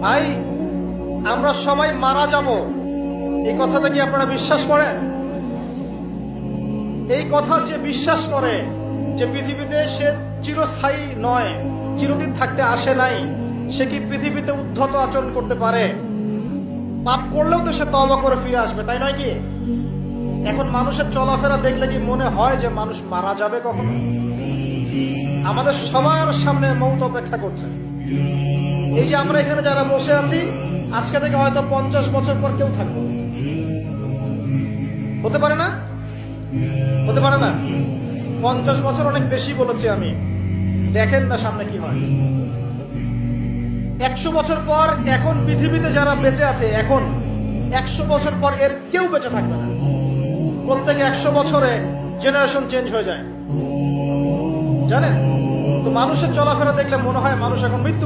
ভাই, আমরা সবাই মারা যাব, এই কথাটা কি আপনারা বিশ্বাস করেন? এই কথা যে বিশ্বাস করে যে পৃথিবীতে সে চিরস্থায়ী নয়, চিরদিন থাকতে আসে নাই, সে কি পৃথিবীতে উদ্ধত আচরণ করতে পারে? পাপ করলেও তো সে তওবা করে ফিরে আসবে, তাই নয় কি? এখন মানুষের চলাফেরা দেখলে কি মনে হয় যে মানুষ মারা যাবে কখনো? আমাদের সবার সামনে মৌত অপেক্ষা করছে। এই যে আমরা এখানে যারা বসে আছি, আজকে থেকে হয়তো 50 বছর পর কেউ থাকবো, হতে পারে না? হতে পারে না? 50 বছর অনেক বেশি বলেছি আমি, দেখেন না সামনে কি হয়। 100 বছর পর এখন পৃথিবীতে যারা বেঁচে আছে, এখন 100 বছর পর এর কেউ বেঁচে থাকবে না। প্রত্যেক 100 বছরে জেনারেশন চেঞ্জ হয়ে যায়, জানেন? তো মানুষের চলাফেরা দেখলে মনে হয় মানুষ এখন মৃত্যু